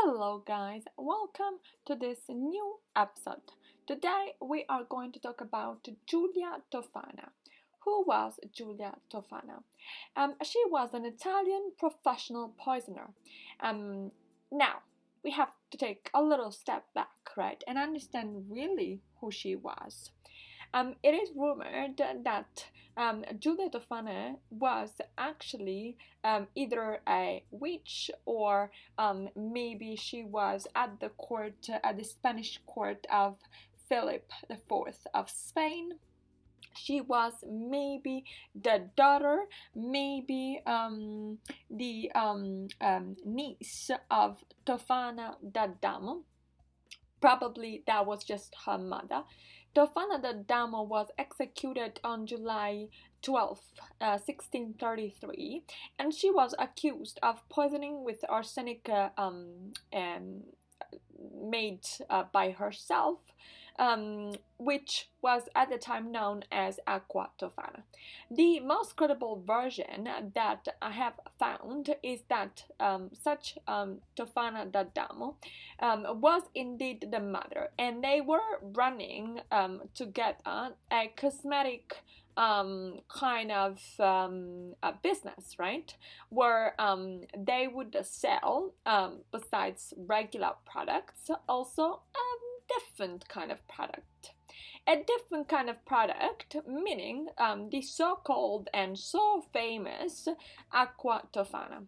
Hello, guys, welcome to this new episode. Today, we are going to talk about Giulia Tofana. Who was Giulia Tofana? She was an Italian professional poisoner. Now, we have to take a little step back, right, and understand really who she was. It is rumored that Giulia Tofana was actually either a witch or maybe she was at the court, at the Spanish court of Philip IV of Spain. She was maybe the daughter, maybe the niece of Tofana d'Adamo. Probably that was just her mother. Tofana d'Adamo was executed on July 12, 1633, and she was accused of poisoning with arsenic made by herself, which was at the time known as Aqua Tofana. The most credible version that I have found is that such Tofana d'Adamo was indeed the mother, and they were running together a cosmetic kind of a business, right? Where they would sell, besides regular products, also different kind of product. A different kind of product, meaning the so-called and so famous Aqua Tofana.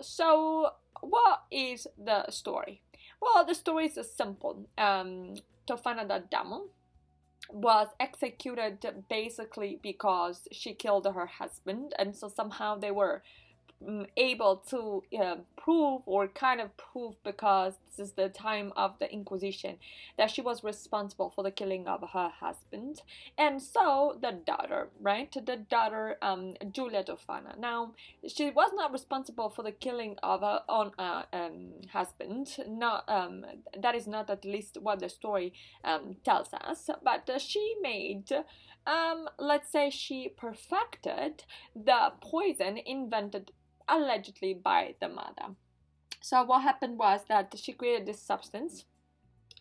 So what is the story? Well, the story is simple. Tofana d'Adamo was executed basically because she killed her husband, and so somehow they were able to prove, or kind of prove, because this is the time of the Inquisition, that she was responsible for the killing of her husband. And so the daughter, right, Giulia Tofana, now she was not responsible for the killing of her own husband. Not that is not at least what the story tells us, but she made, let's say, she perfected the poison invented allegedly by the mother. So what happened was that she created this substance,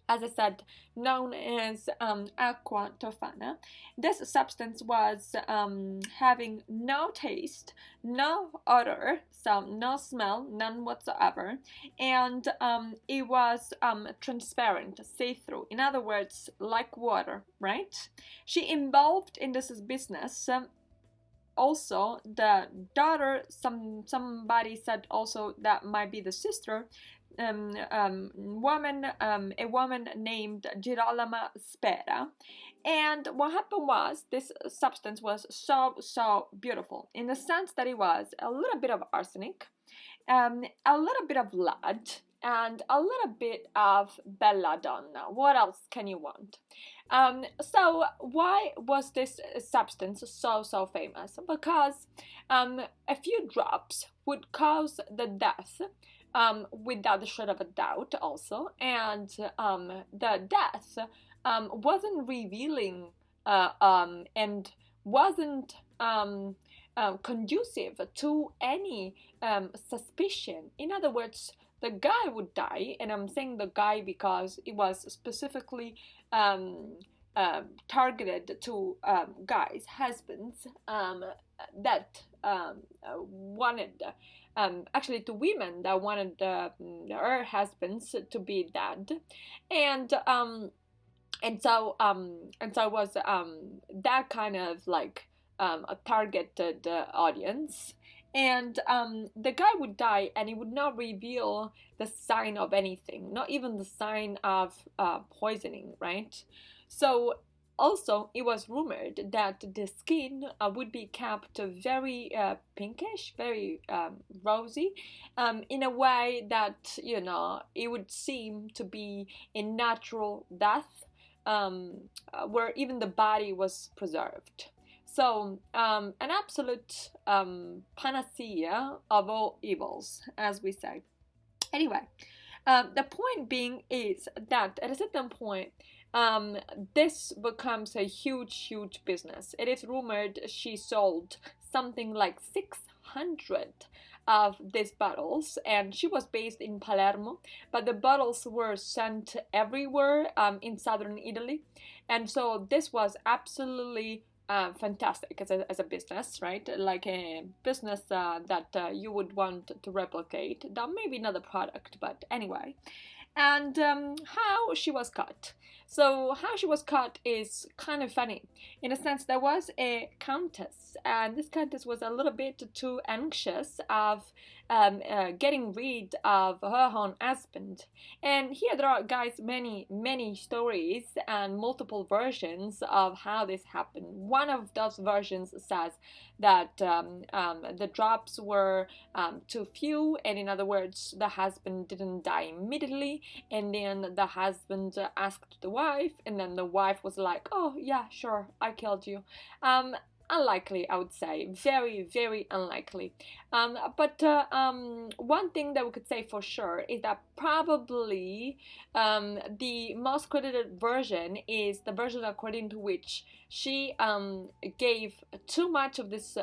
as I said, known as Aqua Tofana. This substance was having no taste, no odor, so no smell, none whatsoever, and it was transparent, see-through. In other words, like water, right? She involved in this business. Also, the daughter, somebody said also that might be the sister, a woman named Girolama Spera. And what happened was, this substance was so beautiful, in the sense that it was a little bit of arsenic, a little bit of lead, and a little bit of belladonna. What else can you want? So why was this substance so famous? Because a few drops would cause the death, without a shred of a doubt also, and the death wasn't revealing and wasn't conducive to any suspicion. In other words, the guy would die, and I'm saying the guy because it was specifically targeted to guys, husbands, that wanted, actually to women that wanted their husbands to be dead, and so it was that kind of like a targeted audience. And the guy would die, and he would not reveal the sign of anything, not even the sign of poisoning, right? So also, it was rumored that the skin would be kept very pinkish, very rosy, in a way that, you know, it would seem to be a natural death, where even the body was preserved. So, an absolute panacea of all evils, as we say. Anyway, the point being is that at a certain point, this becomes a huge business. It is rumored she sold something like 600 of these bottles, and she was based in Palermo, but the bottles were sent everywhere in southern Italy, and so this was absolutely fantastic as a business, right? Like a business that you would want to replicate. Now, maybe not a product, but anyway. And how she was caught. So, how she was caught is kind of funny. In a sense, there was a countess, and this countess was a little bit too anxious of getting rid of her own husband. And here there are, guys, many stories and multiple versions of how this happened. One of those versions says that the drops were too few, and in other words, the husband didn't die immediately, and then the husband asked the wife, and then the wife was like, oh yeah, sure, I killed you. Unlikely, I would say. Very unlikely. But one thing that we could say for sure is that probably the most credited version is the version according to which she gave too much of this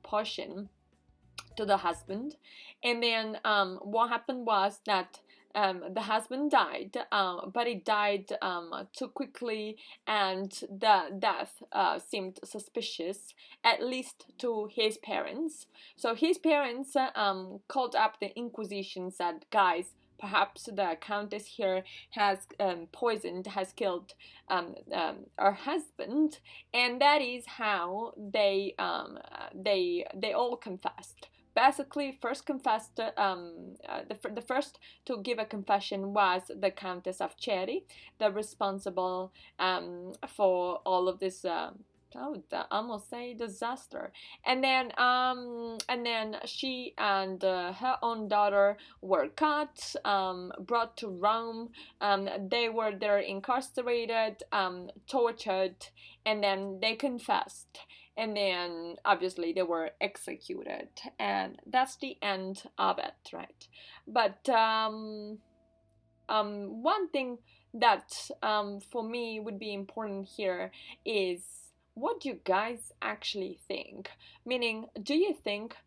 potion to the husband, and then what happened was that the husband died, but he died too quickly, and the death seemed suspicious, at least to his parents. So his parents called up the Inquisition, said, guys, perhaps the countess here has has killed her husband, and that is how they all confessed. Basically, first confessed. The first to give a confession was the Countess of Cherry, the responsible for all of this. I would almost say disaster. And then she and her own daughter were caught, brought to Rome. They were there incarcerated, tortured, and then they confessed. And then obviously they were executed, and that's the end of it, right? But one thing that for me would be important here is, what do you guys actually think? Meaning, do you think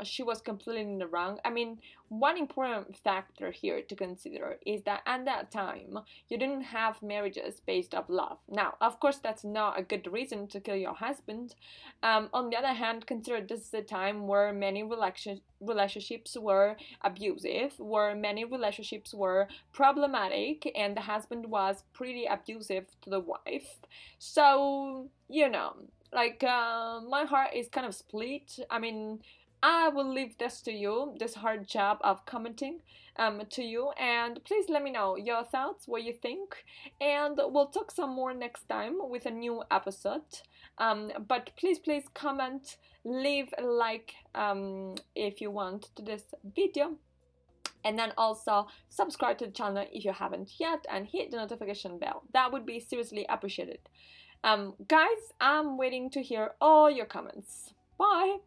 she was completely in the wrong? I mean, one important factor here to consider is that at that time, you didn't have marriages based off love. Now, of course, that's not a good reason to kill your husband. On the other hand, consider this is a time where many relationships were abusive, where many relationships were problematic, and the husband was pretty abusive to the wife. So, you know, like, my heart is kind of split. I mean, I will leave this to you, this hard job of commenting to you, and please let me know your thoughts, what you think, and we'll talk some more next time with a new episode. But please comment, leave a like if you want to this video, and then also subscribe to the channel if you haven't yet, and hit the notification bell. That would be seriously appreciated. Guys, I'm waiting to hear all your comments. Bye!